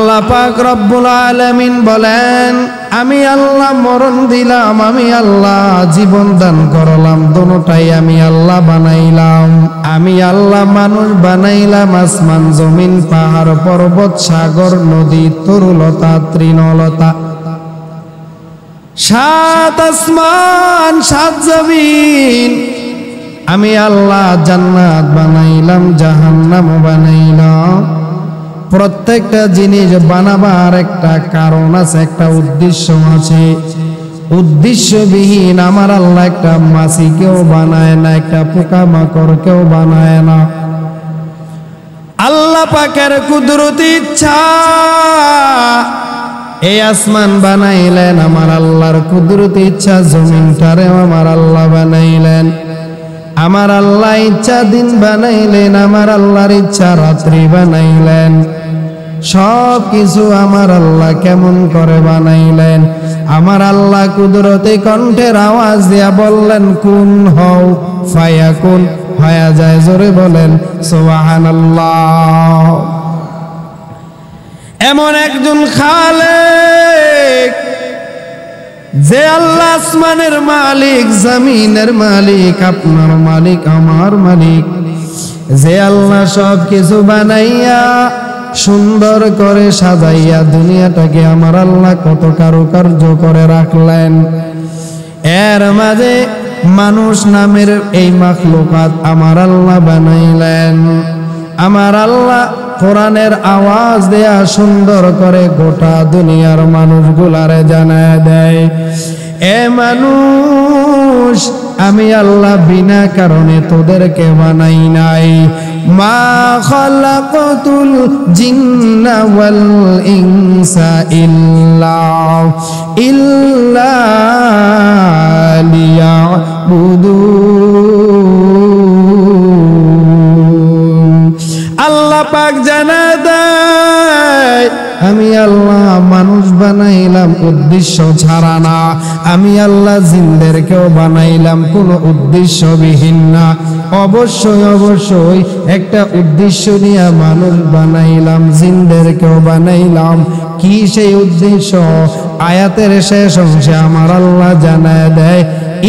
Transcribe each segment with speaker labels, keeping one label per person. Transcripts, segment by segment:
Speaker 1: আল্লাহ পাক রব্বুল আলামিন বলেন, আমি আল্লাহ মরণ দিলাম, আমি আল্লাহ জীবন দান করলাম, দুটোটাই আমি আল্লাহ বানাইলাম। আমি আল্লাহ মানুষ বানাইলাম, আসমান জমিন পাহাড় পর্বত সাগর নদী তরুলতা তৃণলতা, সাত আসমান সাত জমিন। আমি আল্লাহ জান্নাত বানাইলাম, জাহান্নাম বানাইলাম। প্রত্যেকটা জিনিস বানাবার একটা কারণ আছে, একটা উদ্দেশ্য আছে। উদ্দেশ্যবিহীন আমার আল্লাহ একটা মাছি কেউ বানায় না, একটা পোকা মাকড় কেউ বানায় না। আল্লাহ পাকের কুদরতি ইচ্ছা এই আসমান বানাইলেন, আমার আল্লাহর কুদরতি ইচ্ছা জমিনটারেও আমার আল্লাহ বানাইলেন। আমার আল্লাহ ইচ্ছা দিন বানাইলেন, আমার আল্লাহর ইচ্ছা রাত্রি বানাইলেন। সব কিছু আমার আল্লাহ কেমন করে বানাইলেন? আমার আল্লাহ কুদরতি কণ্ঠের আওয়াজ দিয়া বললেন, কুন হও ফায়াকুন, হয়ে যায়। জোরে বলেন সুবহানাল্লাহ। এমন একজন খালেক যে আল্লাহ আসমানের মালিক, জমিনের মালিক, আপনার মালিক, আমার মালিক, যে আল্লাহ সব কিছু বানাইয়া সুন্দর করে সাজাইয়া দুনিয়াটাকে আমার আল্লাহ কত কারুকার্য করে রাখলেন। এর মাঝে মানুষ নামের এই মাখলুকাত আমার আল্লাহ বানাইলেন। আমার আল্লাহ কোরআনের আওয়াজ দেয়া সুন্দর করে গোটা দুনিয়ার মানুষগুলারে জানায় দেয়, এ মানুষ, আমি আল্লাহ বিনা কারণে তোদেরকে বানাই নাই। মা খালাকাতুল জিন্না ওয়াল ইনসা ইল্লা লিয়াবুদুন। আল্লাহ পাক জানা দেয়, আমি আল্লাহ মানুষ বানাইলাম উদ্দেশ্য ছাড়া না, আমি আল্লাহ জিনদেরকেও বানাইলাম কোনো উদ্দেশ্যবিহীন না। অবশ্যই অবশ্যই একটা উদ্দেশ্য নিয়ে মানুষ বানাইলাম, জিনদেরকেও বানাইলাম। কি সেই উদ্দেশ্য? আয়াতের শেষ অংশে আমার আল্লাহ জানায় দেয়,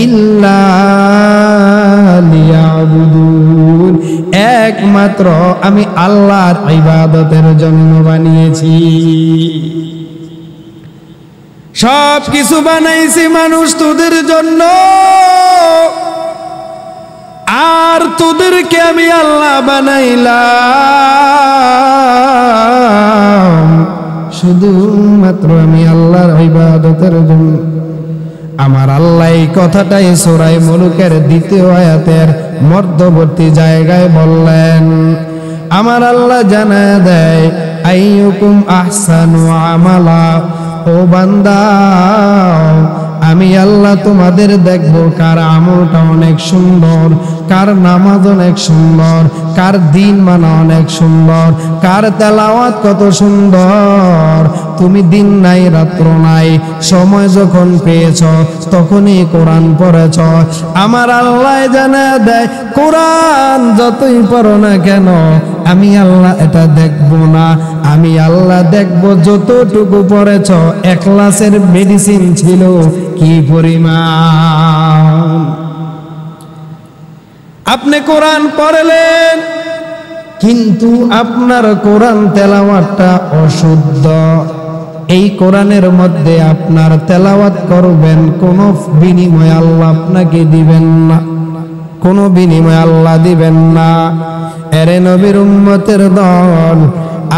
Speaker 1: ইল্লা লিয়াবুদুন, একমাত্র আমি আল্লাহর ইবাদতের জন্য বানিয়েছি। সব কিছু বানাইছি মানুষ তোদের জন্য, আর তোদেরকে আমি আল্লাহ বানাইলাম শুধুমাত্র আমি আল্লাহর ইবাদতের জন্য। আমার আল্লাহ এই কথাটাই সূরা মুলুকের ২য় আয়াতের মধ্যবর্তী জায়গায় বললেন। আমার আল্লাহ জানায় দেয়, আইয়ুকুম আহসানু আমালা, ও বান্দা, আমি আল্লাহ তোমাদের দেখবো কার আমলটা অনেক সুন্দর, কার নামাজ অনেক সুন্দর, কার দিন মানা অনেক সুন্দর, কার তেলাওয়াত কত সুন্দর। তুমি দিন নাই রাত্র নাই, সময় যখন পেয়েছ তখনই কোরআন পড়েছ। আমার আল্লাহ জানা দেয়, কোরআন যতই পড়ো না কেন আমি আল্লাহ এটা দেখব না, আমি আল্লাহ দেখব যতটুকু পড়েছ। ইখলাসের মেডিসিন ছিল কি পরিমাণ। আপনি কোরআন পড়লেন কিন্তু আপনার কোরআন তেলাওয়াতটা অশুদ্ধ। এই কোরআনের মধ্যে আপনার তেলাওয়াত করবেন, কোনো বিনিময় আল্লাহ আপনাকে দিবেন না, কোনো বিনিময় আল্লাহ দিবেন না। এরে নবীর উম্মতের দল,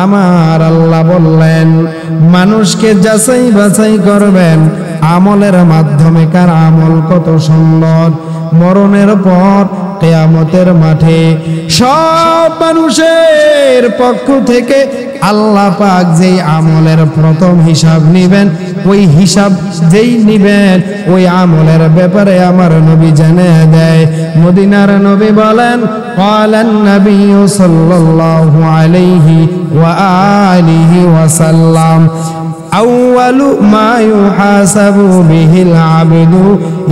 Speaker 1: আমার আল্লাহ বললেন মানুষকে যাচাই বাছাই করবেন আমলের মাধ্যমে, কার আমল কত সুন্দর। মরণের পর কিয়ামতের মাঠে সব মানুষের পক্ষ থেকে আল্লাহ পাক যেই আমলের প্রথম হিসাব নিবেন, ওই হিসাব যেই নিবেন ওই আমলের ব্যাপারে আমার নবী জানিয়ে দেয়। মদিনার নবী বলেন, ক্বালান নবী সাল্লাল্লাহু আলাইহি ওয়া আলিহি ওয়াসাল্লাম, আউয়ালু মা ইউহাসাবু বিহিল আবদু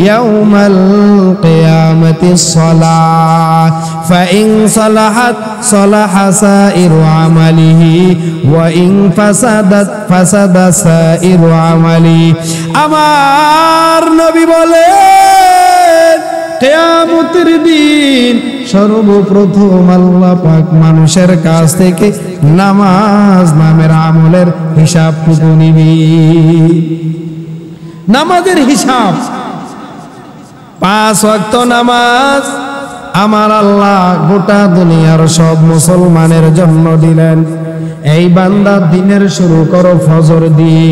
Speaker 1: ইয়াউমাল কিয়ামাতিস সালাহ ফাইন সালাহাত সালাহা সাইরু আমালিহি ওয়া ইন ফাসাদাত ফাসাদা সাইরু আমালি। আমার নবী বলেন কিয়ামতের দিন সর্বপ্রথম আল্লাহ পাক মানুষের কাছ থেকে নামাজ নামের আমলের হিসাবটুকু নিবি। নামাজের হিসাব, 5 ওয়াক্ত নামাজ আমার আল্লাহ গোটা দুনিয়ার সব মুসলমানের জন্য দিলেন। এই বান্দা দিনের শুরু করো ফজর দিয়ে,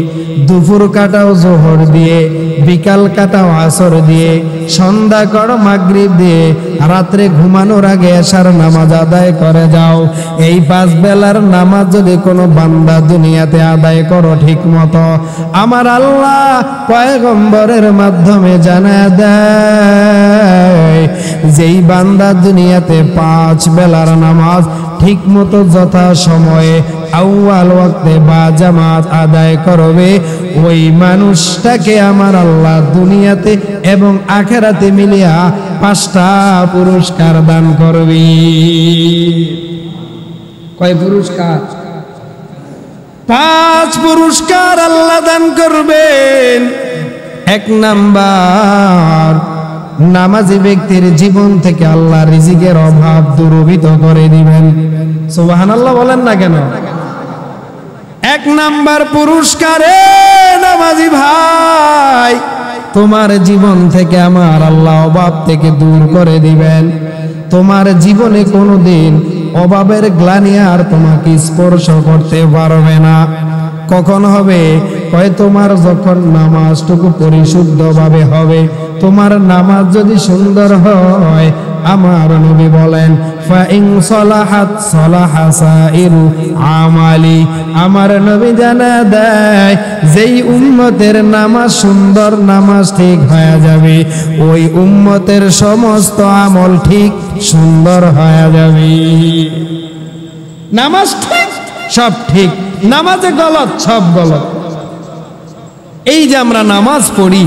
Speaker 1: দুপুর কাটাও জোহর দিয়ে, বিকাল কাটাও আসর দিয়ে, সন্ধ্যা করো মাগরিব দিয়ে, রাত্রে ঘুমানোর আগে এশার নামাজ আদায় করে যাও। এই 5 বেলার নামাজ যদি কোনো বান্দা দুনিয়াতে আদায় করো ঠিক মতো, আমার আল্লাহ পয়গম্বরের মাধ্যমে জানায় দেয় যেই বান্দা দুনিয়াতে 5 বেলার নামাজ ঠিক মতো যথা সময়ে আউয়াল ওয়াক্তে বা জামাত আদায় করবে, ওই মানুষটাকে আমার আল্লাহ দুনিয়াতে এবং আখিরাতে মিলিয়া 5টা পুরস্কার দান করবে। কয় পুরস্কার? 5 পুরস্কার আল্লাহ দান করবেন। 1 নাম্বার, নামাজি ব্যক্তির জীবন থেকে আল্লাহ রিজিকের অভাব দূরীভূত করে দিবেন। সুবহানাল্লাহ বলেন না কেন? 1 নাম্বার পুরস্কারে নামাজি ভাই, তোমার জীবন থেকে আমার আল্লাহ অভাব থেকে দূর করে দিবেন। তোমার জীবনে কোনোদিন অভাবের গ্লানি আর তোমাকে স্পর্শ করতে পারবে না। কখন হবে? কয় তোমার যখন নামাজটুকু পরিশুদ্ধভাবে হবে। তোমার নামাজ যদি সুন্দর হয়, আমার নবী বলেন ফাইন সালাহাত সালাহা সাইরু আমালি। আমার নবী জানা দেয় যেই উম্মতের নামাজ সুন্দর, নামাজ ঠিক হয়ে যাবে, ওই উম্মতের সমস্ত আমল ঠিক সুন্দর হয়ে যাবে। নামাজ ঠিক, সব ঠিক। নামাজে গলত, সব গলত। এই যে আমরা নামাজ পড়ি,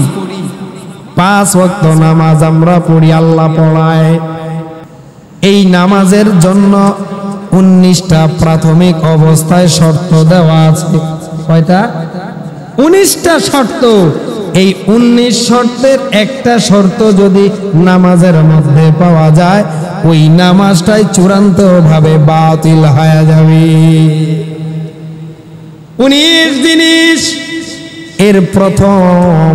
Speaker 1: 5 ওয়াক্ত নামাজ আমরা পড়ি, আল্লাহ পড়ায়। এই নামাজের জন্য 19টা প্রাথমিক অবস্থায় শর্ত দেওয়া আছে। কয়টা? 19টা শর্ত। এই 19 শর্তের একটা শর্ত যদি নামাজের মধ্যে পাওয়া যায়, ওই নামাজটাই চূড়ান্ত ভাবে বাতিল হয়ে যাবে। 19 জিনিস। এর প্রথম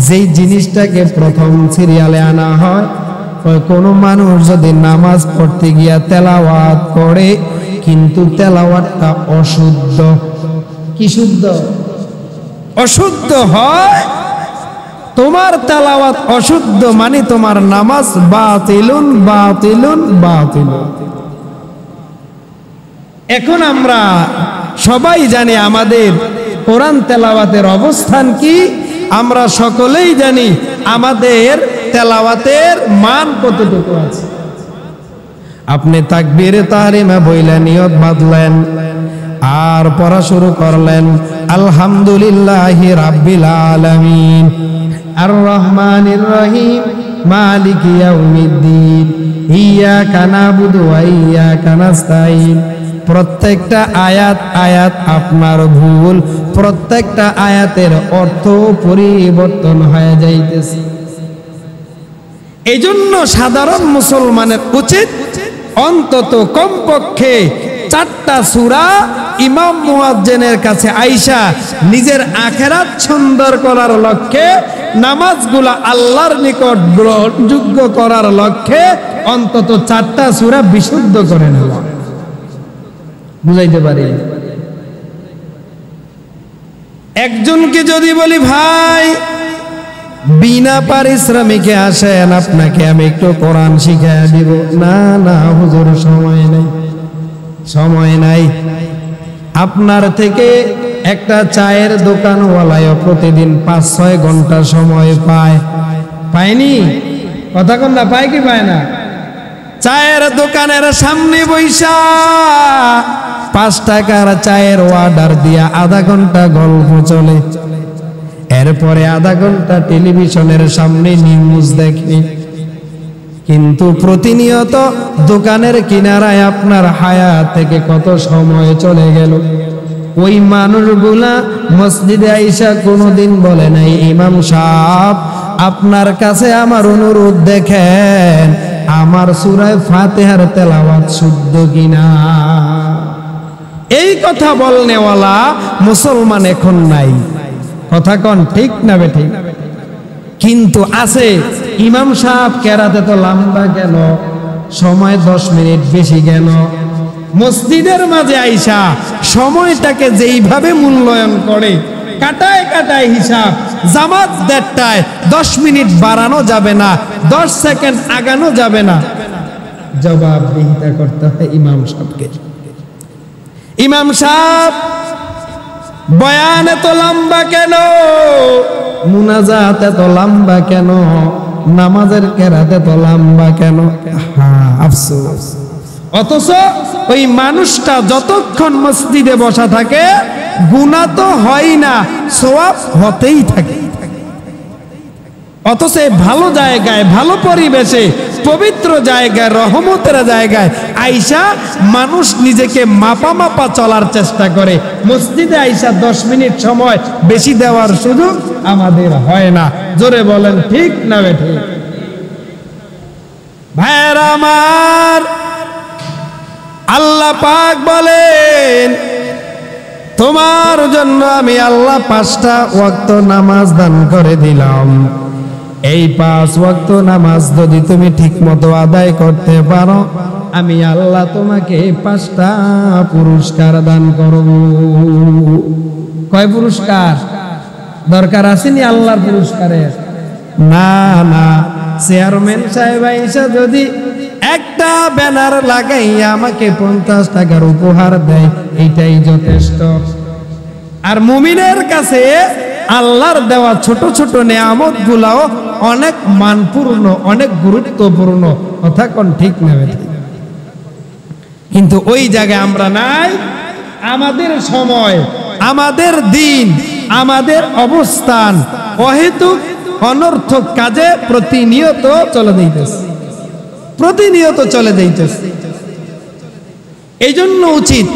Speaker 1: যেই জিনিসটাকে প্রথম সিরিয়ালে আনা হয়, কোন মানুষ যদি নামাজ পড়তে গিয়া তেলাওয়াত করে কিন্তু তেলাওয়াতটা অশুদ্ধ, কি শুদ্ধ? অশুদ্ধ হয়, তোমার তেলাওয়াত অশুদ্ধ, মানে তোমার নামাজ বাতিলুন বাতিলুন বাতিলুন। এখন আমরা সবাই জানি আমাদের কোরআন তেলাওয়াতের অবস্থান কি। আমরা সকলেই জানি আমাদের তেলাওয়াতের মান কতটুকু আছে। আপনি তাকবীরে তাহরিমা বইলা নিয়ত বাঁধলেন আর পড়া শুরু করলেন আলহামদুলিল্লাহি রাব্বিল আলামিন আর রহমানির রহিম মালিকি ইয়াউমিদ্দিন ইয়্যাকা না'বুদু ওয়া ইয়্যাকা নাস্তাঈন। প্রত্যেকটা আয়াত আয়াত আপনার ভুল, প্রত্যেকটা আয়াতের অর্থ পরিবর্তন হয়ে যাইতেছে। এই জন্য সাধারণ মুসলমানের উচিত অন্তত কমপক্ষে 4টা সূরা ইমাম মুয়াজ্জিনের কাছে আইসা নিজের আখিরাত সুন্দর করার লক্ষ্যে, নামাজগুলো আল্লাহর নিকট গ্রহণযোগ্য করার লক্ষ্যে অন্তত 4টা সূরা বিশুদ্ধ করে নেওয়া। বুঝাইতে পারি? একজনকে যদি বলি ভাই বিনা পারিশ্রমিকে আসেন, আপনাকে আমি একটু কোরআন শিখাইয়া দিব, না না হুজুর সময় নাই, সময় নাই। আপনার থেকে একটা চায়ের দোকানওয়ালায় প্রতিদিন 5-6 ঘন্টা সময় পায়, পায়নি? কথা কোন না, পায় কি পায় না? চায়ের দোকানের সামনে বৈশা 5 টাকার চায়ের অর্ডার দিয়া আধা ঘন্টা গল্প চলে, এরপরে আধা ঘন্টা টেলিভিশনের সামনে নিউজ দেখে। কিন্তু প্রতিনিয়ত দোকানের কিনারায় আপনার হায়াত থেকে কত সময় চলে গেল। ওই মানুষগুলা মসজিদে আইসা কোনোদিন বলে নাই, ইমাম সাহেব আপনার কাছে আমার অনুরোধ, দেখেন আমার সূরা ফাতিহার তেলাওয়াত শুদ্ধ কিনা। এই কথা বলনেওয়ালা মুসলমান এখন নাই। কথা কোন ঠিক না বেঠিক? কিন্তু আছে, ইমাম সাহেব কেরাতে তো লম্বা কেন, সময় 10 মিনিট বেশি কেন? মসজিদের মাঝে আইসা সময়টাকে যেইভাবে মূল্যায়ন করে, কাটায় কাটায় হিসাব, জামাত 1:30টায় 10 মিনিট বাড়ানো যাবে না, 10 সেকেন্ড আগানো যাবে না, জবাবদিহিতা করতে হয় ইমাম সাহেবকে। ইমাম সাহেব বয়ান এত লম্বা কেন, মুনাজাত এত লম্বা কেন, নামাজের কেরাত এত লম্বা কেন? আফসোস। অথচ ওই মানুষটা যতক্ষণ মসজিদে বসা থাকে গুনাহ তো হয় না, সওয়াব হতেই থাকে। অথচ ভালো জায়গায়, ভালো পরিবেশে, পবিত্র জায়গায়, রহমতের জায়গায় আইসা মানুষ নিজেকে মাপা মাপা চলার চেষ্টা করে। মসজিদে আইসা 10 মিনিট সময় বেশি দেওয়ার সুযোগ আমাদের হয় না। জোরে বলেন ঠিক না বেঠিক? ভাইরা আমার, আল্লাহ পাক বলেন, তোমার জন্য আমি আল্লাহ 5টা ওয়াক্ত নামাজ দান করে দিলাম। এই 5 ওয়াক্ত নামাজ যদি তুমি ঠিক মতো আদায় করতে পারো, আমি আল্লাহ তোমাকে 5টা পুরস্কার দান করব। কয় পুরস্কার দরকার আসেনি আল্লাহর পুরস্কারের? না না, চেয়ারম্যান সাহেব আইসা যদি একটা ব্যানার লাগাইয়া আমাকে 50 টাকার উপহার দেয়, এটাই যথেষ্ট। আর মুমিনের কাছে আল্লাহর দেওয়া ছোট ছোট নেয়ামত গুলাও অনেক মানপূর্ণ, অনেক গুরুত্বপূর্ণ। কথা কোন ঠিক না? কিন্তু ওই জায়গায় আমরা নাই। আমাদের সময়, আমাদের দিন, আমাদের অবস্থান অহেতুক অনর্থক কাজে প্রতিনিয়ত চলে যাইতেছে, প্রতিনিয়ত চলে যাইতেছে। এই জন্য উচিত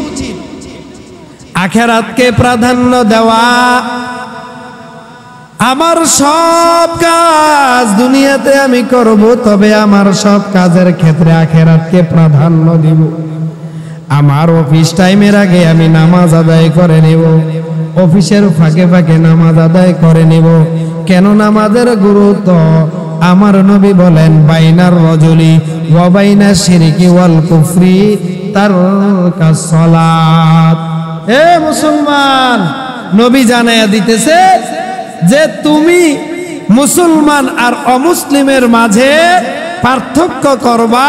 Speaker 1: আখিরাতকে প্রাধান্য দেওয়া। আমার সব কাজ দুনিয়াতে আমি করব, তবে আমার সব কাজের ক্ষেত্রে আখিরাতকে প্রাধান্য দিব। আমার অফিস টাইমের আগে আমি নামাজ আদায় করে নেব, অফিসের ফাঁকে ফাঁকে নামাজ আদায় করে নেব। কেন নামাজের গুরুত্ব? আমার নবী বলেন, বাইনার রজুলি ওয়া বাইনা শিরকি ওয়াল কুফরি তারকাস সালাত। এ মুসলমান, নবী জানায়া দিতেছে যে তুমি মুসলমান আর অমুসলিমের মাঝে পার্থক্য করবা,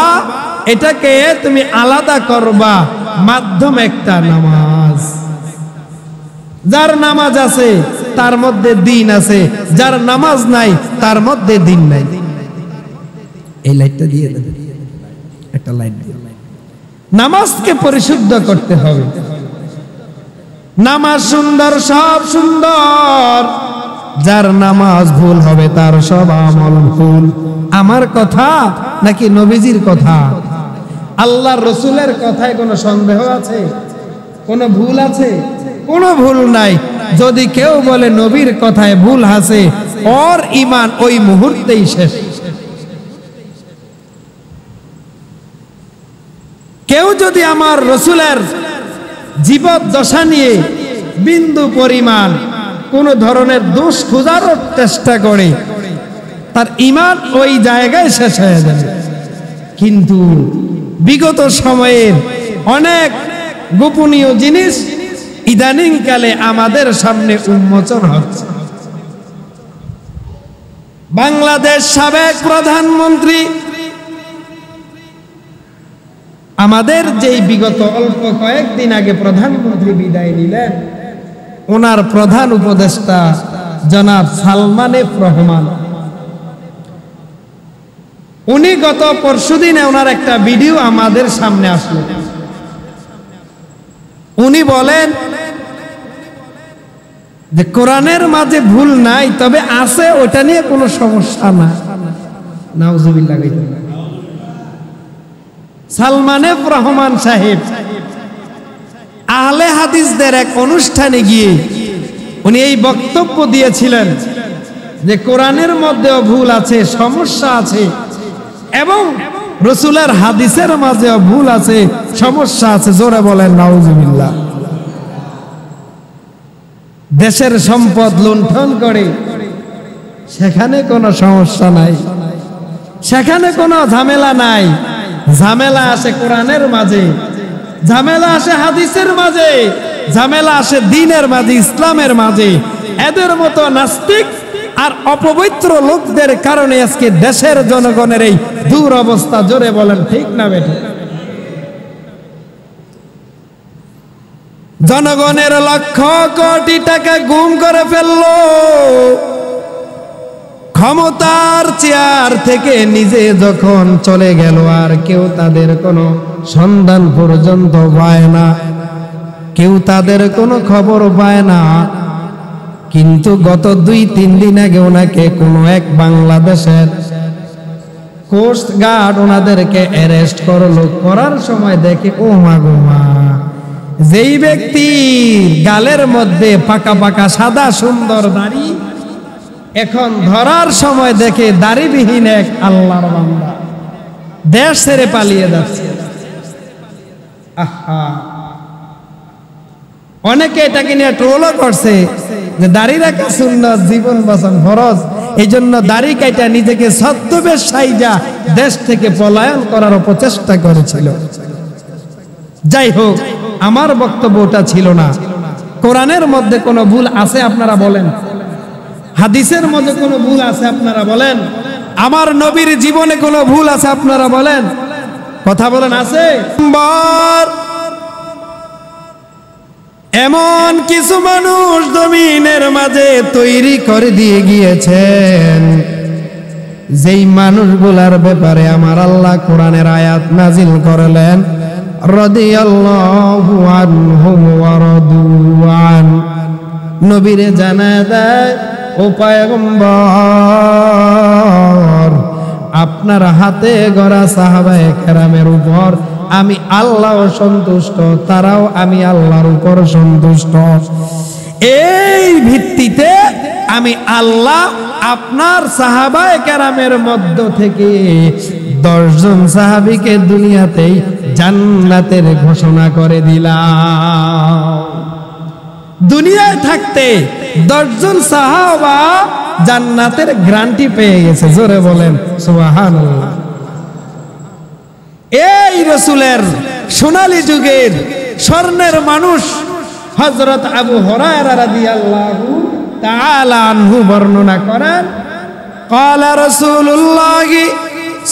Speaker 1: এটাকে তুমি আলাদা করবা মাধ্যম একটা নামাজ। যার নামাজ আছে তার মধ্যে দিন আছে, যার নামাজ নাই তার মধ্যে দিন নাই। এই লাইটটা দিয়ে দেন, একটা লাইট দিয়ে। নামাজকে পরিশুদ্ধ করতে হবে। নামাজ সুন্দর, সব সুন্দর। যার নামাজ ভুল হবে তার সব আমল ভুল। আমার কথা নাকি নবীজির কথা? আল্লাহর রসুলের কথায় কোনো সন্দেহ আছে? কোনো ভুল আছে? কোনো ভুল নাই। যদি কেউ বলে নবীর কথায় ভুল আছে, ওর ঈমান ওই মুহূর্তেই শেষ। কেউ যদি আমার রসুলের জীবদ্দশা নিয়ে বিন্দু পরিমাণ কোন ধরনের দোষ খোঁজার চেষ্টা করে, তার ঈমান ওই জায়গায় শেষ হয়ে যাবে। কিন্তু বিগত সময়ের অনেক গোপনীয় জিনিস ইদানিং কালে আমাদের সামনে উন্মোচন হচ্ছে। বাংলাদেশ সাবেক প্রধানমন্ত্রী, আমাদের যেই বিগত অল্প কয়েকদিন আগে প্রধানমন্ত্রী বিদায় নিলেন, ওনার প্রধান উপদেষ্টা জনাব সালমান এফ রহমান, উনি গত পরশুদিনে ওনার একটা ভিডিও আমাদের সামনে আসলো। উনি বলেন যে কোরআনের মাঝে ভুল নাই, তবে আছে, ওটা নিয়ে কোনো সমস্যা না। নাউজুবিল্লাহ। সালমান এফ রহমান সাহেব আহলে হাদিসদের এক অনুষ্ঠানে গিয়ে উনি এই বক্তব্য দিয়েছিলেন যে কোরআনের মধ্যেও ভুল আছে, সমস্যা আছে, এবং রাসূলের হাদিসের মাঝেও ভুল আছে, সমস্যা আছে। জোরে বলেন নাউজুবিল্লাহ। দেশের সম্পদ লুণ্ঠন করে সেখানে কোনো সমস্যা নাই, সেখানে কোনো ঝামেলা নাই। ঝামেলা আসে কোরআনের মাঝে, ঝামেলা আসে হাদিসের মাঝে, ঝামেলা আসে দ্বীনের মাঝে, ইসলামের মাঝে। এদের মতো নাস্তিক আর অপবিত্র লোকদের কারণে আজকে দেশের জনগণের এই দুরবস্থা। জোরে বলেন ঠিক না বেঠিক? জনগণের লক্ষ কোটি টাকা গুম করে ফেললো, ক্ষমতার চেয়ার থেকে নিজে যখন চলে গেল আর কেউ তাদের কোনো সন্ধান পর্যন্ত পায় না, কেউ তাদের কোনো খবর পায় না। কিন্তু গত 2-3 দিন আগে ওনাকে কোনো এক বাংলাদেশের কোস্ট গার্ড ওনাদেরকে অ্যারেস্ট করলো। করার সময় দেখে ও মা গো মা, যেই ব্যক্তি গালের মধ্যে পাকা পাকা সাদা সুন্দর দাড়ি, এখন ধরার সময় দেখে দাড়িবিহীন এক আল্লাহর বান্দা দেশ ছেড়ে পালিয়ে যাচ্ছে। আহা, অনেকে এটাকে নিয়ে ট্রোলও করছে যে দাড়ি রাখা সুন্নাত, জীবন বাঁচানো ফরজ, এই জন্য দাড়ি কাইটা নিজেকে ছদ্মবেশ সাইজা দেশ থেকে পলায়ন করার প্রচেষ্টা করেছিল। যাই হোক, আমার বক্তব্য ওটা ছিল না। কোরআনের মধ্যে কোনো ভুল আছে আপনারা বলেন? হাদিসের মধ্যে কোনো ভুল আছে আপনারা বলেন? আমার নবীর জীবনে কোনো ভুল আছে আপনারা বলেন? কথা বলেন, আছে? এমন কিছু মানুষ জমিনের মাঝে তৈরি করে দিয়ে গিয়েছেন, যেই মানুষগুলার ব্যাপারে আমার আল্লাহ কোরআনের আয়াত নাজিল করলেন, রাদিয়াল্লাহু আনহুম ওয়া রাদু আন। নবীরে জানায় দেয়, ও পয়গম্বর, আপনার হাতে গড়া সাহাবায়ে কেরামের উপর আমি আল্লাহ সন্তুষ্ট, তারাও আমি আল্লাহর উপর সন্তুষ্ট। এই ভিত্তিতে আমি আল্লাহ আপনার সাহাবায়ে কেরামের মধ্য থেকে 10 জন সাহাবীকে দুনিয়াতেই জান্নাতের ঘোষণা করে দিলাম। দুনিয়ায় থাকতে 10 জন সাহাবা জান্নাতের গ্যারান্টি পেয়ে গেছে। জোরে বলেন সুবহানাল্লাহ। এই রাসূলের সোনালী যুগের স্বর্ণের মানুষ হযরত আবু হুরায়রা রাদিয়াল্লাহু তাআলা আনহু বর্ণনা করেন, ক্বালা রাসূলুল্লাহ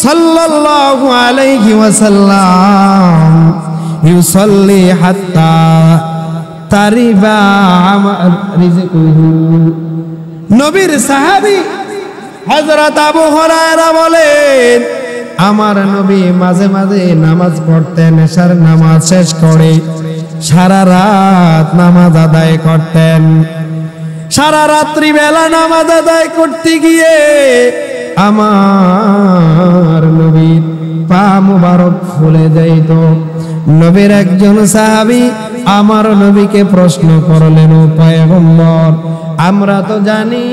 Speaker 1: সাল্লাল্লাহু আলাইহি ওয়াসাল্লাম ইউসাল্লি হাত্তা তারিবা রিজকুহু। নবীর সাহাবী হযরত আবু হুরায়রা বলেন, আমার নবী মাঝে মাঝে নামাজ পড়তেন, এশার নামাজ শেষ করে সারা রাত নামাজ আদায় করতেন। সারা রাত্রি বেলা নামাজ আদায় করতে গিয়ে আমার নবীর পা মুবারক ফুলে যাইত। নবীর একজন সাহাবী আমার নবীকে প্রশ্ন করলেন, ও পয়গম্বর, আমরা তো জানি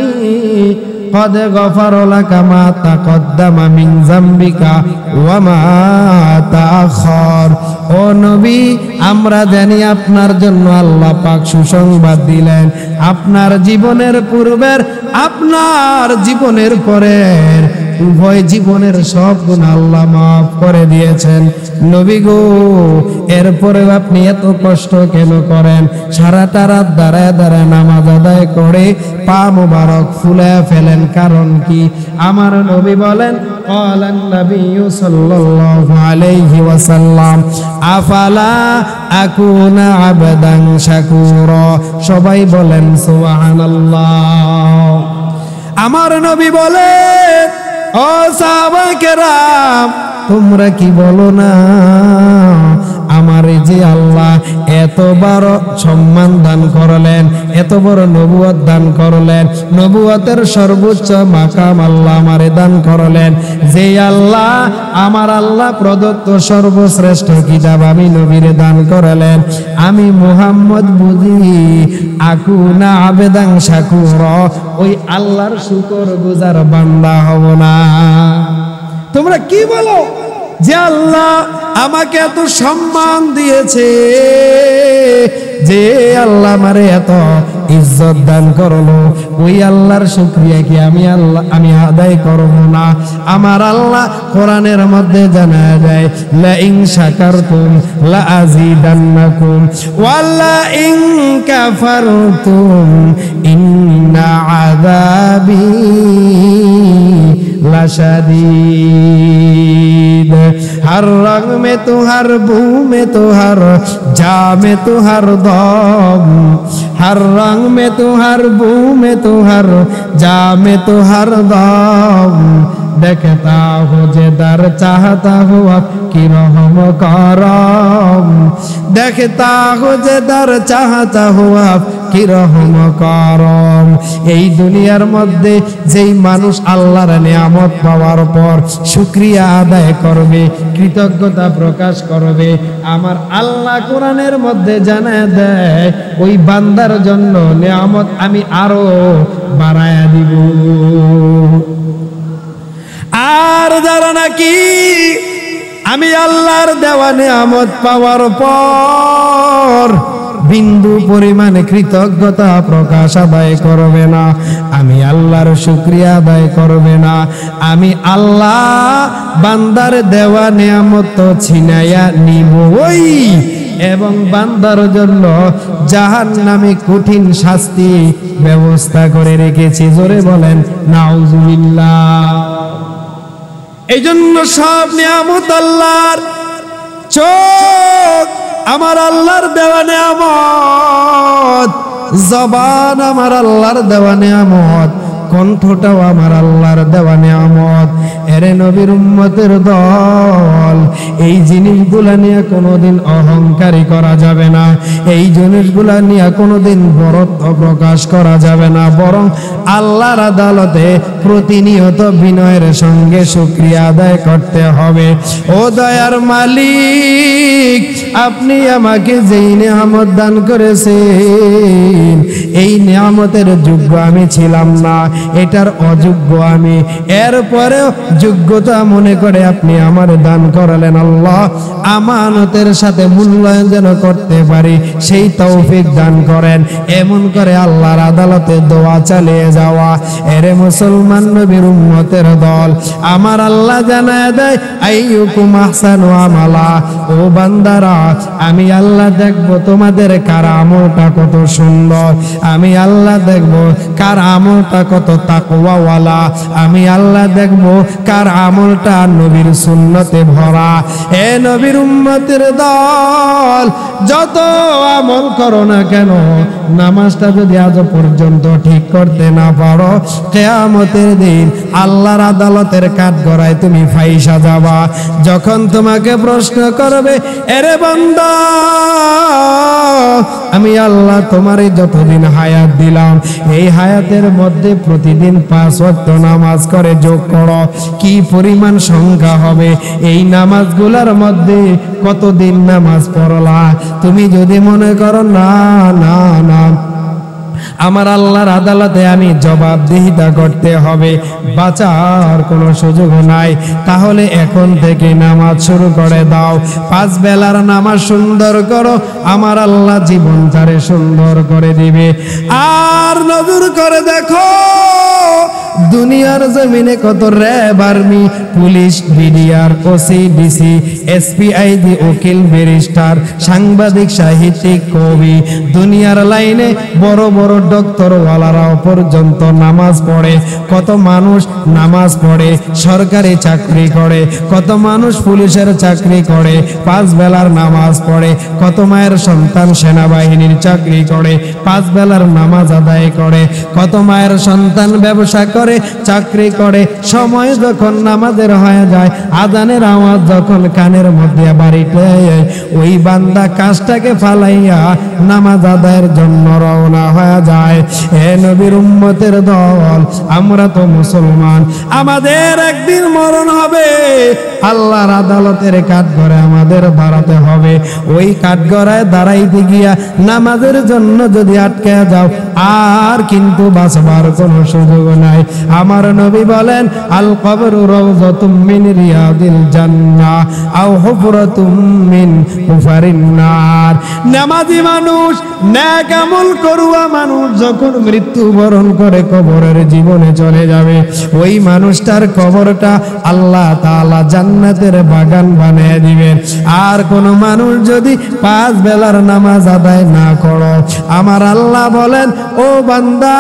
Speaker 1: কদ গফারা লাকা মা তাকদ্দামা মিন যামবিকা ওয়া মা তাআখার। ও নবী, আমরা জানি আপনার জন্য আল্লাহ পাক সুসংবাদ দিলেন, আপনার জীবনের পূর্বের, আপনার জীবনের পরের, উভয় জীবনের সব গুনাহ আল্লাহ মাফ করে দিয়েছেন। নবী গো, এরপরেও আপনি এত কষ্ট কেন করেন? সারাটা রাত দাঁড়ায় দাঁড়ায় নামাজ আদায় করে পা মুবারক ফুলে ফেলেন, কারণ কি? আমার নবী বলেন, ক্বালান নবিয়্যু সাল্লাল্লাহু আলাইহি ওয়াসাল্লাম আফালা আকুনা আবদান শাকুরা। সবাই বলেন সুবহানাল্লাহ। আমার নবী বলেন, ও সাহাবায়ে কেরাম, তোমরা কি বলো না, আমার যে আল্লাহ এত বড় সম্মান দান করলেন, এত বড় নবুয়ত দান করলেন, নবুয়তের সর্বোচ্চ মাকাম আল্লাহ আমারে দান করলেন। যে আল্লাহ আমার আল্লাহ প্রদত্ত সর্বশ্রেষ্ঠ কিতাব আমি নবীরে দান করলেন, আমি মুহাম্মদ বুঝি আকুনা আবেদাং শাকুর, ওই আল্লাহর শুকর গুজার বান্দা হব না? তোমরা কি বলো যে আল্লাহ আমাকে এত সম্মান দিয়েছে, যে আল্লাহ আমারে এত ইজ্জত দান করলো, ওই আল্লাহর শুকরিয়া কি আমি আদায় করব না? আমার আল্লাহ কোরআনের মধ্যে জানায় দেয়, লা ইন শাকারতুম লা আযীদান্নাকুম ওয়া লা ইন কাফারতুম ইন্না আযাবি लाशादीद। हर रंग में तो हर बू में तो हर जा में तो हर दम, हर रंग में तो हर बू में तो हर जा में तो हर दम, देखता हो जिधर चाहता हो आपकी रहम करम, देखता हो जिधर चाहता हो आपकी रहम करम। এই দুনিয়ার মধ্যে যেই মানুষ আল্লাহর নিয়ামত পাওয়ার পর শুকরিয়া আদায় করবে, কৃতজ্ঞতা প্রকাশ করবে, আমার আল্লাহ কোরআনের মধ্যে জানায় দেয় ওই বান্দার জন্য নিয়ামত আমি আরো বাড়ায়া দিব। আর যারা নাকি আমি আল্লাহর দেওয়া নিয়ামত পাওয়ার পর বিন্দু পরিমাণে কৃতজ্ঞতা প্রকাশ আদায় করবে না, আমি আল্লাহর শুকরিয়া আদায় করবে না, আমি আল্লাহ বান্দার দেওয়া নিয়ামত ছিনাইয়া নিবই এবং বান্দার জন্য জাহান্নামে কঠিন শাস্তি ব্যবস্থা করে রেখেছি। জোরে বলেন নাউজুবিল্লাহ। এই জন্য সব নিয়ামত আল্লাহর, চোখ আমার আল্লাহর দেওয়া নিয়ামত, জবান আমার আল্লাহর দেওয়া নিয়ামত, কণ্ঠটাও আমার আল্লাহর দেওয়া নিয়ামত। এরে নবীর উম্মতের দল, এই জিনিসগুলা নিয়ে কোনোদিন অহংকারী করা যাবে না, এই জিনিসগুলা নিয়ে কোনোদিন বড়ত্ব প্রকাশ করা যাবে না, বরং আল্লাহর আদালতে প্রতিনিয়ত বিনয়ের সঙ্গে শুকরিয়া আদায় করতে হবে। ও দয়ার মালিক, আপনি আমাকে যেই নিয়ামত দান করেছেন, এই নিয়ামতের যোগ্য আমি ছিলাম না, এটার অযোগ্য আমি, এরপরেও যোগ্যতা মনে করে আপনি আমার দান করালেন। আল্লাহ আমানতের সাথে মূল্যায়ন যেন করতে পারি সেই তৌফিক দান করেন। এমন করে আল্লাহর আদালতে দোয়া চালিয়ে যাওয়া। এরে মুসলমান নবীর উম্মতের দল, আমার আল্লাহ জানায় দেয় আইয়ুকুম আহসানু আমালা, ও বান্দারা আমি আল্লাহ দেখব তোমাদের কার আমলটা কত সুন্দর, আমি আল্লাহ দেখব কার আমলটা কত তাকওয়াওয়ালা, আমি আল্লাহ দেখব কার আমলটা নবীর সুন্নতে ভরা। এ নবীর উম্মতের দল, যত আমল করো না কেন, নামাজটা যদি আজ পর্যন্ত ঠিক করতে না পারো, কিয়ামতের দিন আল্লাহর আদালতের কাঠগড়ায় তুমি ফাইসা যাবা। যখন তোমাকে প্রশ্ন করবে, এরে বান্দা আমি আল্লাহ তোমারে যতদিন হায়াত দিলাম, এই হায়াতের মধ্যে প্রতিদিন 5 ওয়াক্ত নামাজ করে যোগ করো, কি পরিমাণ সংখ্যা হবে? এই নামাজগুলোর মধ্যে কতদিন নামাজ পড়লা? তুমি যদি মনে করো না না না, আমার আল্লাহর আদালতে আমি জবাবদিহিতা করতে হবে, বাঁচার কোনো সুযোগ নাই, তাহলে এখন থেকে নামাজ শুরু করে দাও। 5 বেলার নামাজ সুন্দর করো, আমার আল্লাহ জীবনটারে সুন্দর করে দিবে। আর নজর করে দেখো, দুনিয়ার জমিনে কত RAB, army, police, BDR, OC, DC, এসপিআইডি, উকিল, ব্যারিস্টার, সাংবাদিক, সাহিত্যিক, কবি, দুনিয়ার লাইনে বড় বড় ডক্টর ওয়ালারাও পর্যন্ত নামাজ পড়ে। কত মানুষ নামাজ পড়ে, সরকারি চাকরি করে, কত মানুষ পুলিশের চাকরি করে, 5 বেলার নামাজ পড়ে, কত মায়ের সন্তান সেনাবাহিনীর চাকরি করে, 5 বেলার নামাজ আদায় করে, কত মায়ের সন্তান ব্যবসা করে, করে, চাকরি করে, সময় যখন নামাজের হয়ে যায়, আজানের আওয়াজ যখন কানের মধ্যে বাড়িতে, ওই বান্দা কাজটাকে ফালাইয়া নামাজ আদায়ের জন্য রওনা হয়ে যায়। হে নবীর উম্মতের দল, আমরা তো মুসলমান, আমাদের একদিন মরণ হবে, আল্লাহর আদালতের কাঠগড়ায় আমাদের দাঁড়াতে হবে। ওই কাঠগড়ায় দাঁড়াইতে গিয়া নামাজের জন্য যদি আটকে যাও, আর কিন্তু বাঁচবার কোনো সুযোগ নাই। আমার নবী বলেন, আল কবরু রাউযাতুম মিন রিয়াদিল জান্নাহ আও হুফরাতুম মিন হুফারিন নার। নামাজি মানুষ, নেক আমল করুয়া মানুষ যখন মৃত্যুবরণ করে কবরের জীবনে চলে যাবে, ওই মানুষটার কবরটা আল্লাহ তাআলা জান্নাতের বাগান বানিয়ে দিবেন। আর কোন মানুষ যদি 5 বেলার নামাজ আদায় না করো, আমার আল্লাহ বলেন, ও বান্দা,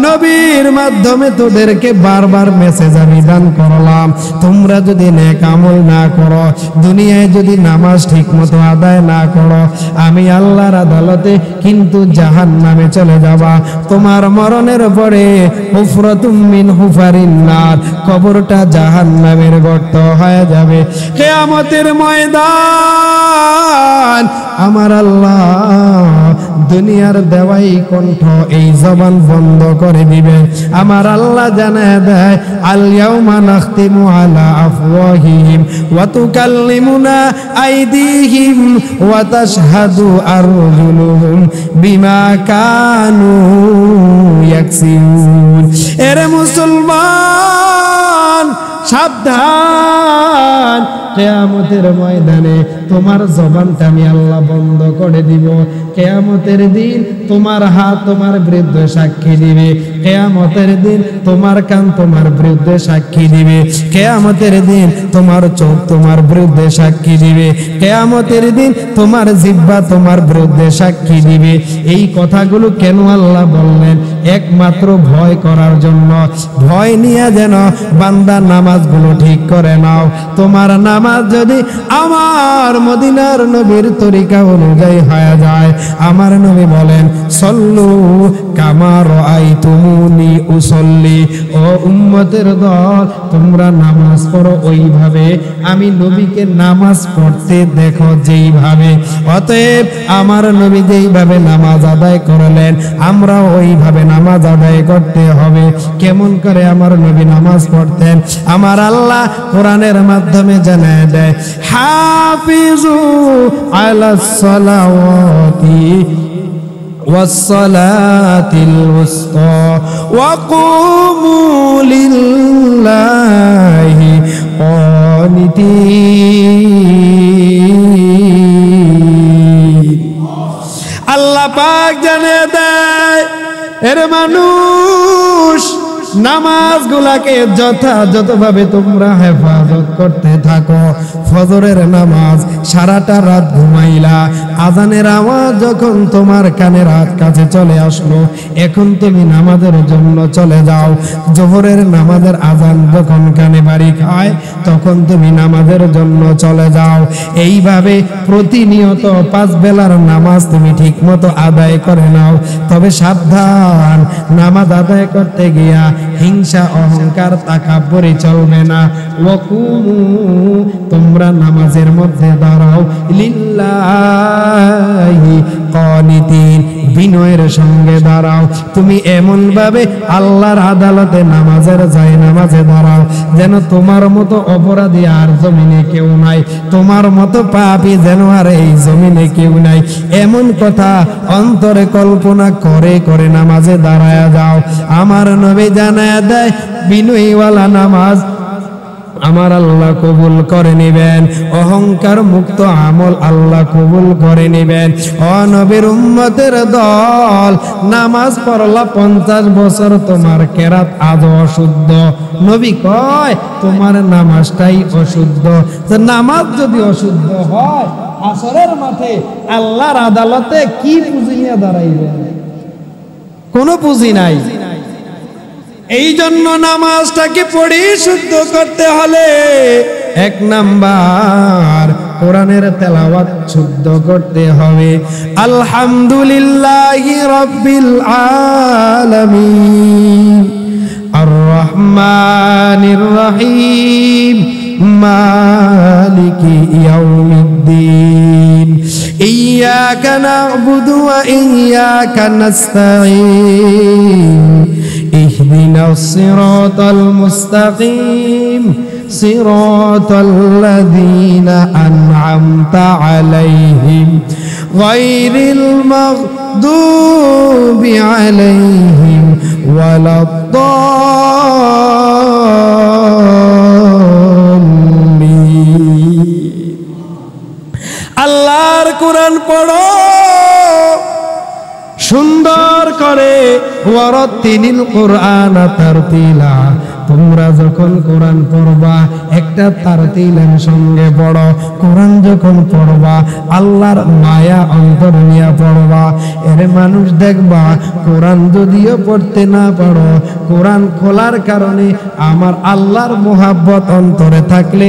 Speaker 1: নবীর মাধ্যমে তোদেরকে বারবার মেসেজ আমি দান করলাম, তোমরা যদি নেক আমল না করো, দুনিয়ায় যদি নামাজ ঠিক মতো আদায় না করো, আমি আল্লাহর আদালতে কিন্তু জাহান্নামে চলে যাবা। তোমার মরণের পরে হুফরাতুম মিন হুফারিন নার, কবরটা জাহান্নামের গর্ত হয়ে যাবে। কিয়ামতের ময়দান আমার আল্লাহ দুনিয়ার দেওয়াই কণ্ঠ এই জবান বন্ধ করে দিবে। আমার আল্লাহ জানায় দেয়, আল ইয়াউমা নাখতিমু আলা আফওয়াহিহিম ওয়া তুকাল্লিমুনা আইদিহিম ওয়া তাশহাদু আরজুলুহুম বিমা কানু ইয়াকসিবুন। এরে মুসলমান, সাবধান, কিয়ামতের ময়দানে তোমার জবানটা আমি আল্লাহ বন্ধ করে দিব। কিয়ামতের দিন তোমার হাত তোমার বিরুদ্ধে সাক্ষী দিবে, কিয়ামতের দিন তোমার কান তোমার বিরুদ্ধে সাক্ষী দিবে, কিয়ামতের দিন তোমার চোখ তোমার বিরুদ্ধে সাক্ষী দিবে, কিয়ামতের দিন তোমার জিহ্বা তোমার বিরুদ্ধে সাক্ষী দিবে। এই কথাগুলো কেন আল্লাহ বললেন? একমাত্র ভয় করার জন্য। ভয় নিয়ে যেন বান্দা নামাজগুলো ঠিক করে নাও। তোমার নামাজ যদি আমার মদিনার নবীর তরিকা অনুযায়ী হয়ে যায়, আমার নবী বলেন, সল্লু কামা রাআইতুমুনি উসল্লি। ও উম্মতের দল, তোমরা নামাজ পড়ো ওইভাবে আমি নবীকে নামাজ পড়তে দেখো যেইভাবে। অতএব আমার নবী যেইভাবে নামাজ আদায় করলেন, আমরা ওইভাবে নামাজ আদায় করতে হবে। কেমন করে আমার নবী নামাজ পড়তেন? আমার আল্লাহ কোরআনের মাধ্যমে জানায় দেয়, হাফিজু আলাস সালাওয়াতি ওয়াস-সালাতিল উসতা ওয়া কুমু লিল্লাহি কানিতিন। আল্লাহ পাক জানিয়ে দেয়, এর মানুষ, নামাজগুলাকে যথাযথভাবে তোমরা হেফাজত করতে থাকো। ফজরের নামাজ সারাটা রাত ঘুমাইলা, আজানের আওয়াজ যখন তোমার কানের কাছে চলে আসলো, এখন তুমি নামাজের জন্য চলে যাও। জোহরের নামাজের আজান যখন কানে বাড়ি খায়, তখন তুমি নামাজের জন্য চলে যাও। এইভাবে প্রতিনিয়ত 5 বেলার নামাজ তুমি ঠিক মতো আদায় করে নাও। তবে সাবধান, নামাজ আদায় করতে গিয়া হিংসা, অহংকার, তাকাব্বুরি চলবে না। ওয়াকুমু, তোমরা নামাজের মধ্যে দাঁড়াও, লিল্লাহি কানিতিন, বিনয়ের সঙ্গে দাঁড়াও। তুমি এমন ভাবে আল্লাহর আদালতে নামাজের যায় নামাজে দাঁড়াও যেন তোমার মতো অপরাধী আর জমিনে কেউ নাই, তোমার মতো পাপী যেন আর এই জমিনে কেউ নাই। এমন কথা অন্তরে কল্পনা করে করে নামাজে দাঁড়ায়া যাও। আমার নবী জানায়া দেয়, বিনয়ওয়ালা নামাজ আমার আল্লাহ কবুল করে নেবেন, অহংকার মুক্ত আমল আল্লাহ কবুল করে নেবেন। ও নবীর উম্মতের দল, নামাজ পড়লা 50 বছর, তোমার কেরাত আজও অশুদ্ধ। নবী কয়, তোমার নামাজটাই অশুদ্ধ। তো নামাজ যদি অশুদ্ধ হয়, আসরের মাঠে আল্লাহর আদালতে কি পুঁজি নিয়ে দাঁড়াইবেন? কোনো পুঁজি নাই। এই জন্য নামাজটাকে পড়ে শুদ্ধ করতে হলে 1 নাম্বার কোরআনের তেলাওয়াত শুদ্ধ করতে হবে। আলহামদুলিল্লাহি রাব্বিল আলামিন আর রহমানির রহিম মালিকি ইয়াউমিদ্দিন ইয়্যাকা না'বুদু ওয়া ইয়্যাকা নাস্তাঈন ইহদিনাস সিরাতাল মুস্তাকিম সিরাতাল লাযীনা আন'আমতা আলাইহিম গায়রিল মাগদুবি আলাইহিম ওয়ালাদ-দাল্লিন। আল্লাহর কোরআন পড়ো সুন্দর করে, ওয়ারাত্তিলিল কোরআন তারতিলা। তোমরা যখন কোরআন পড়বা একটা তারতিলের সঙ্গে পড়ো। কোরআন যখন পড়বা আল্লাহর মায়া অন্তর নিয়ে পড়বা। এর মানুষ দেখবা কোরআন যদিও পড়তে না পারো, কোরআন খোলার কারণে আমার আল্লাহর মোহাব্বত অন্তরে থাকলে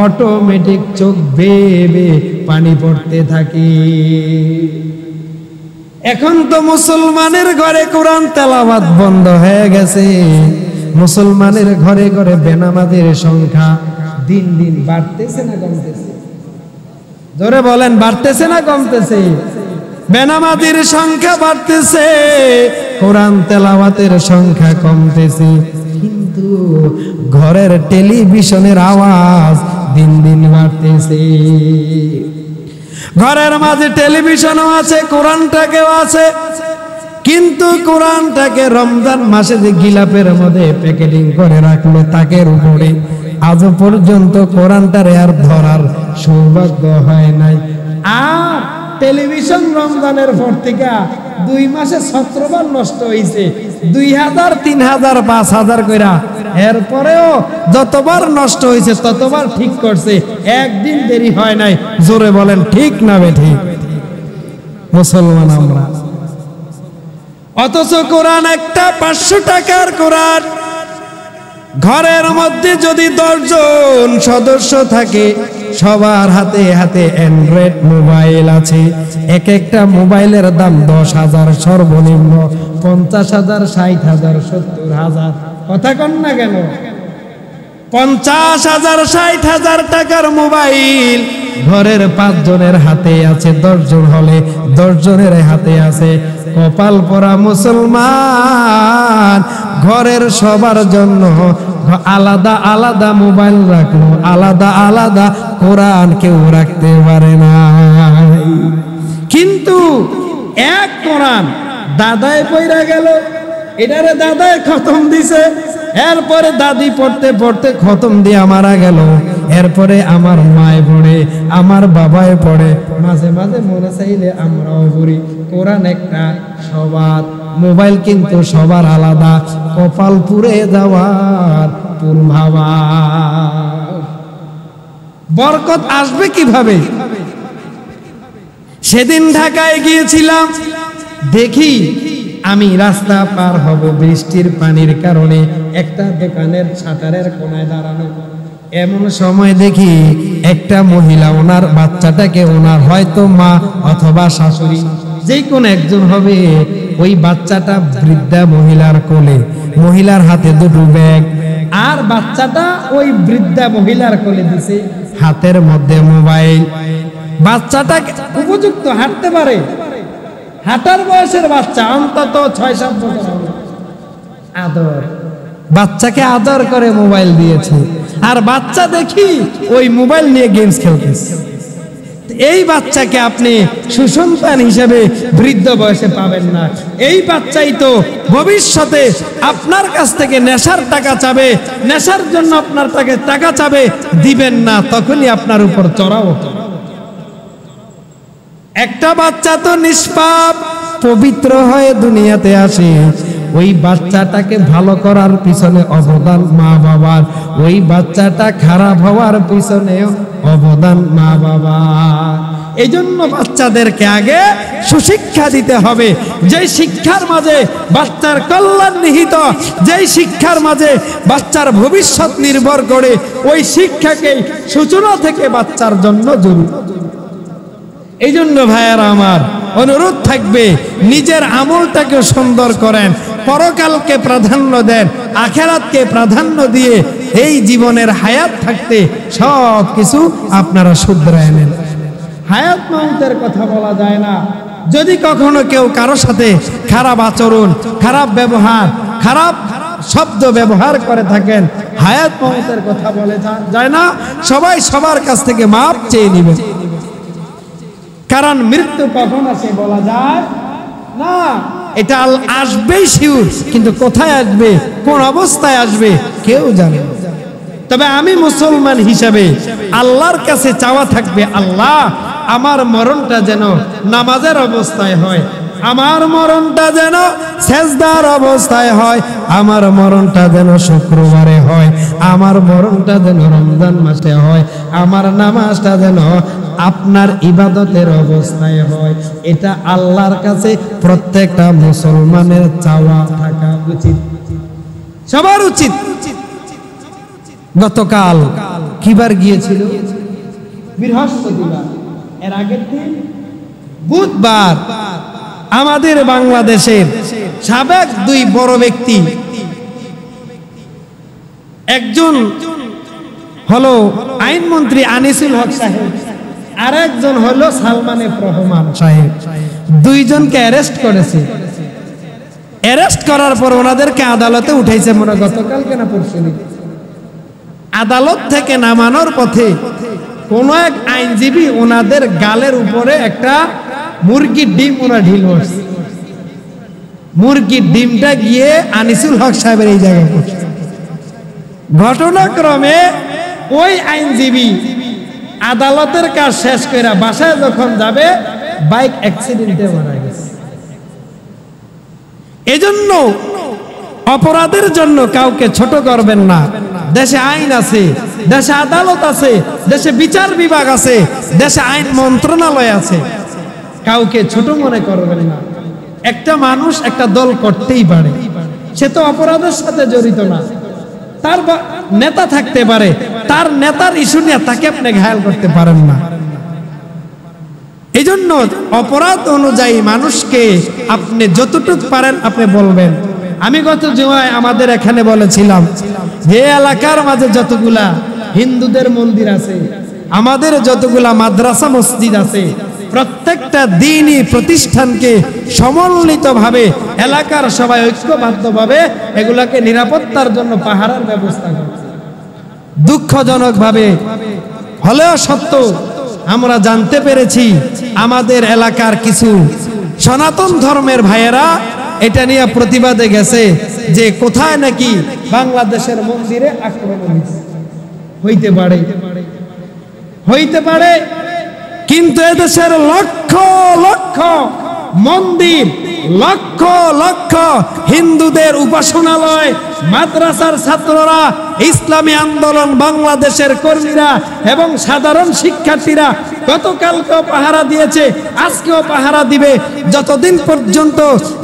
Speaker 1: অটোমেটিক চোখ বেয়ে বেয়ে পানি পড়তে থাকে। এখন তো মুসলমানের ঘরে কোরআন তেলাওয়াত বন্ধ হয়ে গেছে। মুসলমানের ঘরে ঘরে বেনামাজের সংখ্যা দিন দিন বাড়তেছে না কমতেছে? জোরে বলেন, বাড়তেছে না কমতেছে? বেনামাজের সংখ্যা বাড়তেছে, কোরআন তেলাওয়াতের সংখ্যা কমতেছে। কিন্তু ঘরের টেলিভিশনের আওয়াজ দিন দিন বাড়তেছে। ঘরের মাঝে টেলিভিশনও আছে, কোরআনটাকেও আছে, কিন্তু কোরআনটাকে রমজান মাসে যে গিলাপের মধ্যে প্যাকেটিং করে রাখলো তাকের উপরে আজও পর্যন্ত কোরআনটারে আর ধরার সৌভাগ্য হয় নাই। আর টেলিভিশন রমজানের পর থেকে 2 মাসে 17 বার নষ্ট হয়েছে, 2000, 3000, 5000 কইরা। এরপরেও যতবার নষ্ট হয়েছে ততবার ঠিক করছে, একদিন দেরি হয় নাই। জোরে বলেন ঠিক না বেঠিক? মুসলমান আমরা, অথচ কোরআন একটা 500 টাকার কোরআন। ঘরের মধ্যে যদি 10 জন সদস্য থাকে, সবার হাতে হাতে অ্যান্ড্রয়েড মোবাইল আছে। এক একটা মোবাইলের দাম 10,000, সর্বনিম্ন 50,000, 60,000, 70,000। কথা কন না কেন? 50,000, 60,000 টাকার মোবাইল ঘরের 5 জনের হাতে আছে, 10 জন হলে 10 জনের হাতে আছে। কপাল পরা মুসলমান ঘরের সবার জন্য আলাদা আলাদা মোবাইল রাখলো, আলাদা আলাদা কোরআন কেউ রাখতে পারে না। কিন্তু এক কোরআন দাদায় পইরা গেল, এটারে দাদায় খতম দিছে, এরপরে দাদি পড়তে পড়তে খতম দিয়ে মারা গেল, এরপরে আমার মায় পড়ে, আমার বাবায় পড়ে, মাঝে মাঝে মনে চাইলে আমরাও পড়ি। কোরআন একটা সবার, মোবাইল কিন্তু সবার আলাদা। কপাল পুড়ে যাওয়ার পূর্বাভাস। বরকত আসবে কিভাবে? সেদিন ঢাকায় গিয়েছিলাম, দেখি আমি রাস্তা পার হব, বৃষ্টির পানির কারণে একটা দোকানের শাটারের কোণায় দাঁড়ানো। এমন সময় দেখি একটা মহিলা ওনার বাচ্চাটাকে, ওনার হয়তো মা অথবা শাশুড়ি, যে কোন একজন হবে, ওই বাচ্চাটা বৃদ্ধা মহিলার কোলে, মহিলার হাতে 2 ব্যাগ, আর বাচ্চাটা ওই বৃদ্ধা মহিলার কোলে দিছে, হাতের মধ্যে মোবাইল। বাচ্চাটা উপযুক্ত, হাঁটতে পারে, হাঁটার বয়সের বাচ্চা, অন্তত 6-7 বছর। আদর, বাচ্চাকে আদর করে মোবাইল দিয়েছে, আর বাচ্চা দেখি ওই মোবাইল নিয়ে গেমস খেলতেছে। এই বাচ্চাকে আপনি সুসন্তান হিসেবে বৃদ্ধ বয়সে পাবেন না। এই বাচ্চাই তো ভবিষ্যতে আপনার কাছ থেকে নেশার টাকা চাবে, নেশার জন্য আপনার তাকে টাকা চাবে, দিবেন না, তখনই আপনার উপর চড়াও। একটা বাচ্চা তো নিষ্পাপ, পবিত্র হয়ে দুনিয়াতে আসে, ওই বাচ্চাটাকে ভালো করার পিছনে অবদান মা বাবার, ওই বাচ্চাটা খারাপ হওয়ার পিছনে অবদান মা বাবা। এই জন্য বাচ্চাদেরকে আগে সুশিক্ষা দিতে হবে, যেই শিক্ষার মাঝে বাচ্চার কল্যাণ নিহিত, যেই শিক্ষার মাঝে বাচ্চার ভবিষ্যৎ নির্ভর করে, ওই শিক্ষাকেই সূচনা থেকে বাচ্চার জন্য জরুরি। এই জন্য ভাইয়ারা আমার অনুরোধ থাকবে, নিজের আমলটাকে সুন্দর করেন, পরকালকে প্রাধান্য দেন, আখিরাতকে প্রাধান্য দিয়ে এই জীবনের হায়াত থাকতে সব কিছু আপনারা শুধরায় নেন। হায়াত মাউতের কথা বলা যায় না। যদি কখনো কেউ কারো সাথে খারাপ আচরণ, খারাপ ব্যবহার, খারাপ শব্দ ব্যবহার করে থাকেন, হায়াত মাউতের কথা বলে যায় না। সবাই সবার কাছ থেকে মাপ চেয়ে নেবেন, কারণ মৃত্যু কখন আসে বলা যায় না। এটা আসবেই শিওর, কিন্তু কোথায় আসবে, কোন অবস্থায় আসবে কেউ জানে না। তবে আমি মুসলমান হিসাবে আল্লাহর কাছে চাওয়া থাকবে, আল্লাহ আমার মরণটা যেন নামাজের অবস্থায় হয়, আমার মরণটা যেন সেজদার অবস্থায় হয়, আমার মরণটা যেন শুক্রবারে হয়, আমার মরণটা যেন রমজান মাসে হয়, আমার নামাজটা যেন আপনার ইবাদতের অবস্থায় হয়। এটা আল্লাহর কাছে প্রত্যেকটা মুসলমানের চাওয়া থাকা উচিত, সবার উচিত। গতকাল কিবার গিয়েছিল? বৃহস্পতিবার। এর আগের দিন বুধবার আমাদের বাংলাদেশের সাবেক দুই বড় ব্যক্তি, একজন হলো আইনমন্ত্রী আনিসুল হক সাহেব, আর একজন হলো সালমান এফ রহমান সাহেব, দুইজনকে অ্যারেস্ট করেছে। অ্যারেস্ট করার পর ওনাদেরকে আদালতে উঠাইছে, মনে গতকালকে না পরশু। আদালত থেকে নামানোর পথে কোন এক আইনজীবী ওনাদের গালের উপরে একটা মুরগির ডিম ওরা ঢিল মারছে। মুরগির ডিমটা গিয়ে আনিসুল হক সাহেবের এই জায়গায় পড়ছে। ঘটনাক্রমে ওই আইনজীবী আদালতের কাজ শেষ করে বাসায় যখন যাবে, বাইক অ্যাক্সিডেন্টে মারা গেছে। এজন্য অপরাধের জন্য কাউকে ছোট করবেন না। দেশে আইন আছে, দেশে আদালত আছে, দেশে বিচার বিভাগ আছে, দেশে আইন মন্ত্রণালয় আছে, কাউকে ছোট মনে করবেন না। একটা মানুষ একটা দল করতেই পারে, সে তো অপরাধের সাথে জড়িত না। তার নেতা থাকতে পারে, তার নেতার ইস্যু নিয়ে তাকে আপনি ঘায়াল করতে পারেন না। এই জন্য অপরাধ অনুযায়ী মানুষকে আপনি যতটুকু পারেন আপনি বলবেন। আমি গত জুমায় আমাদের এখানে বলেছিলাম, যে এলাকার মাঝে যতগুলা হিন্দুদের মন্দির আছে, আমাদের যতগুলা মাদ্রাসা মসজিদ আছে, প্রত্যেকটা দ্বীনি প্রতিষ্ঠানকে সমন্বিতভাবে এলাকার সবাই ঐক্যবদ্ধভাবে এগুলাকে নিরাপত্তার জন্য পাহারার ব্যবস্থা করছে। দুঃখজনকভাবে হলেও সত্য, আমরা জানতে পেরেছি আমাদের এলাকার কিছু সনাতন ধর্মের ভাইয়েরা এটা নিয়ে প্রতিবাদে গেছে যে কোথায় নাকি বাংলাদেশের মন্দিরে আক্রমণ হইতে পারে, কিন্তু এদেশের লক্ষ লক্ষ মন্দির, লক্ষ লক্ষ হিন্দুদের উপাসনালয়, মাদ্রাসার ছাত্ররা, ইসলামী আন্দোলন বাংলাদেশের কর্মীরা এবং সাধারণ শিক্ষার্থীরা গতকালকেও পাহারা দিয়েছে, আজকেও পাহারা দিবে। যতদিন পর্যন্ত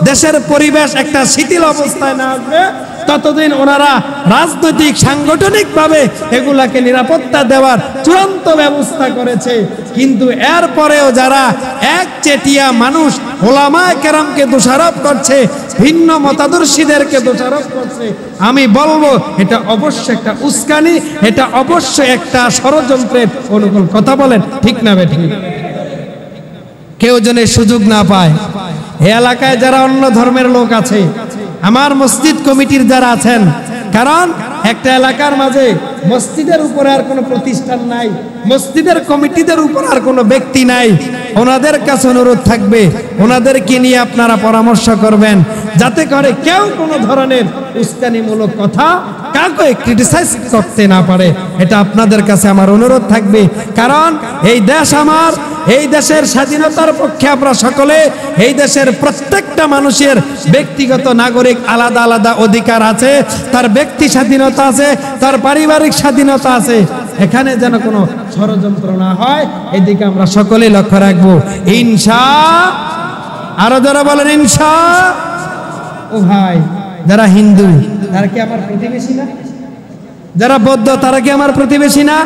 Speaker 1: দেশের পরিবেশ একটা শিথিল অবস্থায় না আসবে, ততদিন ওনারা রাজনৈতিক সাংগঠনিকভাবে এগুলাকে নিরাপত্তা দেওয়ার চূড়ান্ত ব্যবস্থা করেছে। কিন্তু এরপরেও যারা একচেটিয়া মানুষ ওলামায়ে কেরামকে দোষারোপ করছে, ভিন্ন মতাদর্শীদেরকে দোষারোপ করছে, আমি বলবো এটা অবশ্যই একটা উস্কানি, এটা অবশ্যই একটা ষড়যন্ত্রের অনুকূল। কথা বলেন ঠিক না বেঠিক? কেউ যেন সুযোগ না পায়। এই এলাকায় যারা অন্য ধর্মের লোক আছে, আমার মসজিদ কমিটির যারা আছেন, কারণ একটা এলাকার মাঝে মসজিদের উপরে আর কোনো প্রতিষ্ঠান নাই, মসজিদের কমিটিদের উপর আর কোনো ব্যক্তি নাই, ওনাদের কাছে অনুরোধ থাকবে ওনাদেরকে নিয়ে আপনারা পরামর্শ করবেন, যাতে করে কেউ কোনো ধরনের উস্কানিমূলক কথা কাউকে ক্রিটিসাইজ করতে না পারে। এটা আপনাদের কাছে আমার অনুরোধ থাকবে, কারণ এই দেশ আমার, এই দেশের স্বাধীনতার পক্ষে আমরা সকলে, এই দেশের প্রত্যেকটা মানুষের ব্যক্তিগত নাগরিক আলাদা আলাদা অধিকার আছে, তার ব্যক্তি স্বাধীনতা আছে, তার পারিবারিক স্বাধীনতা আছে। এখানে যেন কোনো ষড়যন্ত্র না হয়, এদিকে আমরা সকলেই লক্ষ্য রাখবো আরো যারা বলেন ইনশা। ও ভাই, যারা হিন্দু তারা কি আমার প্রতিবেশী না? যারা বৌদ্ধ তারা কি আমার প্রতিবেশী না?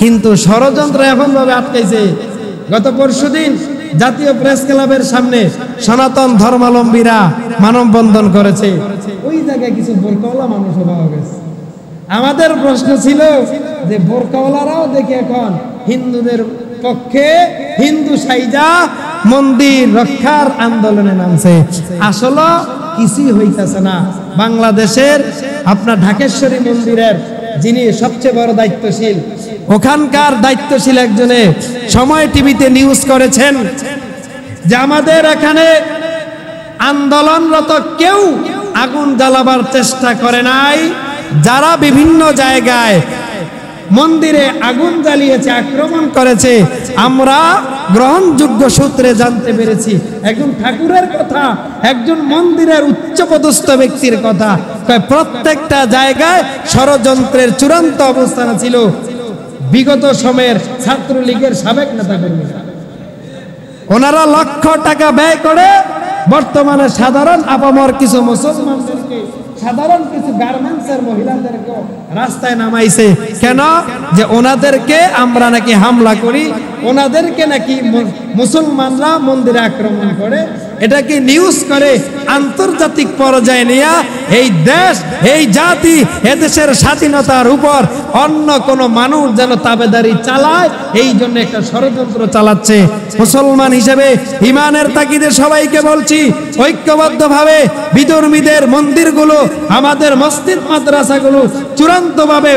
Speaker 1: কিন্তু ষড়যন্ত্র এমন ভাবে আটকাইছে, গত পরশুদিন জাতীয় প্রেস ক্লাবের সামনে সনাতন ধর্মাবলম্বীরা মানববন্ধন করেছে, ওই জায়গায় কিছু বোরকাওয়ালা মানুষ পাওয়া গেছে। আমাদের প্রশ্ন ছিল যে বোরকাওয়ালারাও দেখি এখন হিন্দুদের পক্ষে হিন্দু সাইজা মন্দির রক্ষার আন্দোলনে নামছে। আসলে কিছুই হইতেছে না। বাংলাদেশের আপনার ঢাকেশ্বরী মন্দিরের যিনি সবচেয়ে বড় দায়িত্বশীল, ওখানকার দায়িত্বশীল একজনে সময় টিভিতে নিউজ করেছেন যে আমাদের এখানে আন্দোলনরত কেউ আগুন জ্বালাবার চেষ্টা করে নাই, যারা বিভিন্ন জায়গায় মন্দিরে আগুন জ্বালিয়েছে, আক্রমণ করেছে, আমরা গ্রহণযোগ্য সূত্রে জানতে পেরেছি একজন ঠাকুরের কথা, একজন মন্দিরের উচ্চপদস্থ ব্যক্তির কথা। প্রত্যেকটা জায়গায় ষড়যন্ত্রের চূড়ান্ত অবস্থান ছিল বিগত সময়ের ছাত্রলীগের সাবেক নেতাকর্মীরা। ওনারা লক্ষ টাকা ব্যয় করে বর্তমানে সাধারণ আপামর কিছু মুসলমানদেরকে, সাধারণ কিছু গার্মেন্টসের মহিলাদেরকে রাস্তায় নামাইছে। কেন? যে ওনাদেরকে আমরা নাকি হামলা করি, ওনাদেরকে নাকি মুসলমানরা মন্দিরে আক্রমণ করে, এটাকে নিউজ করে আন্তর্জাতিক পর্যায়ে নিয়ে এই দেশ, এই জাতি, এদেশের স্বাধীনতার উপর অন্য কোনো মানুষ যেন তাবেদারি চালায়, এই জন্য একটা ষড়যন্ত্র চালাচ্ছে। মুসলমান হিসেবে ইমানের তাকিদে সবাইকে বলছি, ঐক্যবদ্ধভাবে বিধর্মীদের মন্দিরগুলো, আমাদের মসজিদ মাদ্রাসাগুলো চূড়ান্তভাবে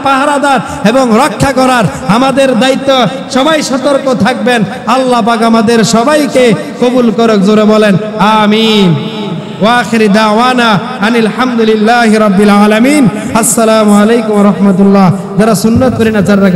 Speaker 1: পাহারাদার এবং রক্ষা করার আমাদের দায়িত্ব। সবাই সতর্ক থাকবেন। আল্লাহ পাক আমাদের সবাইকে কবুল করুক। জোরে বলেন আমিন। ওয়া আখিরি দাওয়ানা আনিল হামদুলিল্লাহি রাব্বিল আলামিন। আসসালামু আলাইকুম ওয়া রাহমাতুল্লাহ। যারা সুন্নাত করেন না, যারা